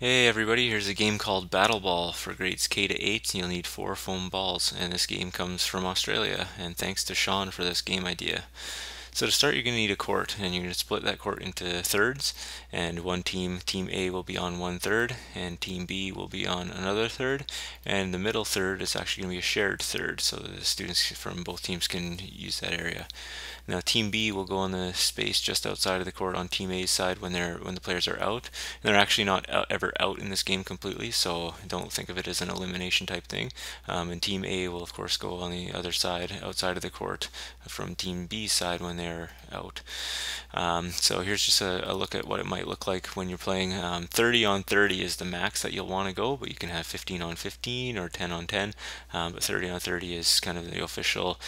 Hey everybody, here's a game called Battleball for grades K to 8. You'll need 4 foam balls, and this game comes from Australia, and thanks to Sean for this game idea. So to start, you're going to need a court, and you're going to split that court into thirds, and one team, Team A, will be on one third, and Team B will be on another third, and the middle third is actually going to be a shared third, so the students from both teams can use that area. Now Team B will go on the space just outside of the court on Team A's side when the players are out. And they're actually not ever out in this game completely, so don't think of it as an elimination type thing. And Team A will of course go on the other side, outside of the court, from Team B's side when they're out. So here's just a look at what it might look like when you're playing. 30 on 30 is the max that you'll want to go, but you can have 15 on 15 or 10 on 10. But 30 on 30 is kind of the official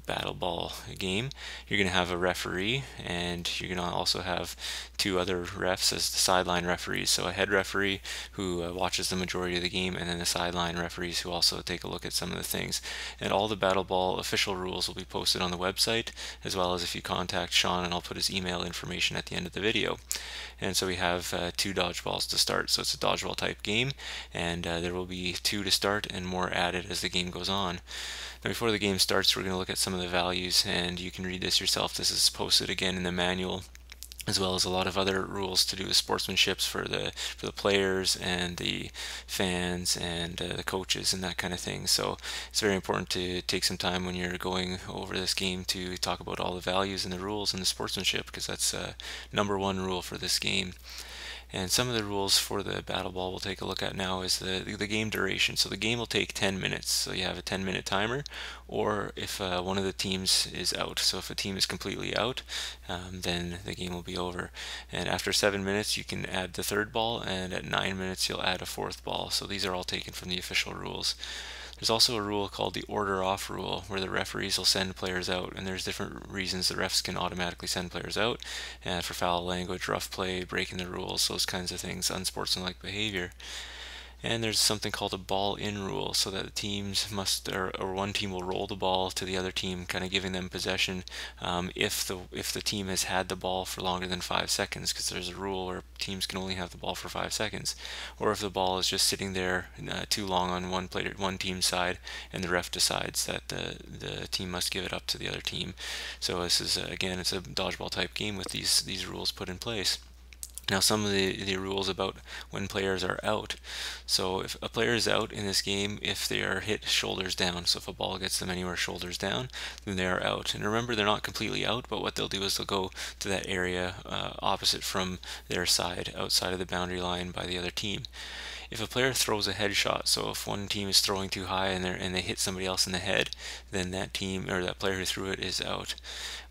battle ball game. You're going to have a referee, and you're going to also have two other refs as the sideline referees. So a head referee who watches the majority of the game, and then the sideline referees who also take a look at some of the things. And all the battle ball official rules will be posted on the website, as well as if you contact Sean, and I'll put his email information at the end of the video. And so we have two dodgeballs to start. So it's a dodgeball type game, and there will be two to start and more added as the game goes on. Now before the game starts, we're going to look at some of the values, and you can read this yourself. This is posted again in the manual, as well as a lot of other rules to do with sportsmanship for the players and the fans and the coaches and that kind of thing. So it's very important to take some time when you're going over this game to talk about all the values and the rules and the sportsmanship, because that's number one rule for this game. And some of the rules for the battle ball we'll take a look at now is the game duration. So the game will take 10 minutes. So you have a 10-minute timer, or if one of the teams is out. So if a team is completely out, then the game will be over. And after 7 minutes, you can add the third ball, and at 9 minutes, you'll add a fourth ball. So these are all taken from the official rules. There's also a rule called the order off rule, where the referees will send players out, and there's different reasons the refs can automatically send players out, for foul language, rough play, breaking the rules, those kinds of things, unsportsmanlike behavior. And there's something called a ball in rule, so that the teams must, or one team will roll the ball to the other team, kind of giving them possession, if the team has had the ball for longer than 5 seconds, because there's a rule where teams can only have the ball for 5 seconds, or if the ball is just sitting there too long on one team's side, and the ref decides that the team must give it up to the other team. So this is again, it's a dodgeball type game with these rules put in place. Now, some of the rules about when players are out. So if a player is out in this game, if they are hit shoulders down, so if a ball gets them anywhere shoulders down, then they are out. And remember, they're not completely out, but what they'll do is they'll go to that area opposite from their side, outside of the boundary line by the other team. If a player throws a headshot, so if one team is throwing too high and they hit somebody else in the head, then that team, or that player who threw it, is out.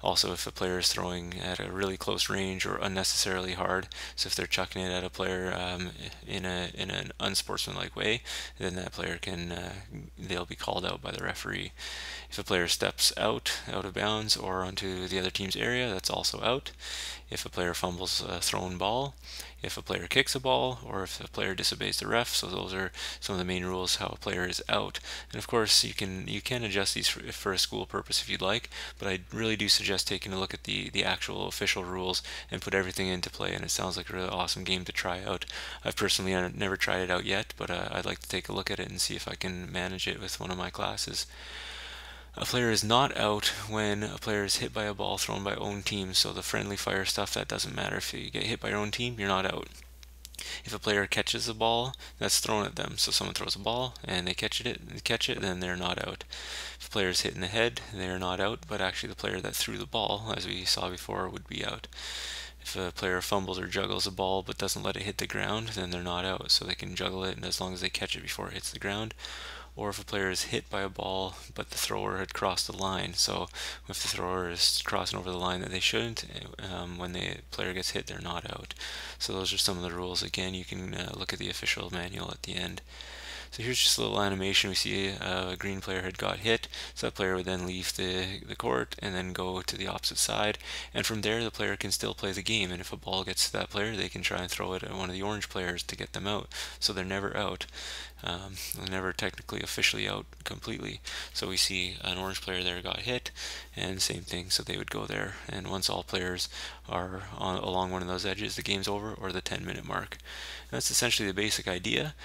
Also, if a player is throwing at a really close range or unnecessarily hard, so if they're chucking it at a player in an unsportsmanlike way, then that player they'll be called out by the referee. If a player steps out of bounds or onto the other team's area, that's also out. If a player fumbles a thrown ball, if a player kicks a ball, or if a player disobeys the ref. So those are some of the main rules how a player is out. And of course, you can adjust these for a school purpose if you'd like, but I really do suggest taking a look at the actual official rules and put everything into play. And it sounds like a really awesome game to try out. I've personally never tried it out yet, but I'd like to take a look at it and see if I can manage it with one of my classes. A player is not out when a player is hit by a ball thrown by own team. So the friendly fire stuff, that doesn't matter. If you get hit by your own team, you're not out. If a player catches a ball that's thrown at them, so someone throws a ball and they catch it, then they're not out. If a player is hit in the head, they're not out, but actually the player that threw the ball, as we saw before, would be out. If a player fumbles or juggles a ball but doesn't let it hit the ground, then they're not out, so they can juggle it, and as long as they catch it before it hits the ground. Or if a player is hit by a ball but the thrower had crossed the line, so if the thrower is crossing over the line that they shouldn't, when the player gets hit, they're not out. So those are some of the rules. Again, you can look at the official manual at the end. So here's just a little animation. We see a green player had got hit, so that player would then leave the court and then go to the opposite side, and from there the player can still play the game, and if a ball gets to that player, they can try and throw it at one of the orange players to get them out, so they're never out. They're never technically officially out completely. So we see an orange player there got hit, and same thing, so they would go there, and once all players are along one of those edges, the game's over, or the 10-minute mark. That's essentially the basic idea.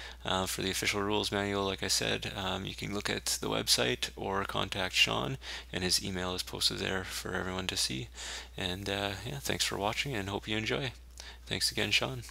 For the official rules manual, like I said, you can look at the website or contact Sean, and his email is posted there for everyone to see. And yeah, thanks for watching and hope you enjoy. Thanks again, Sean.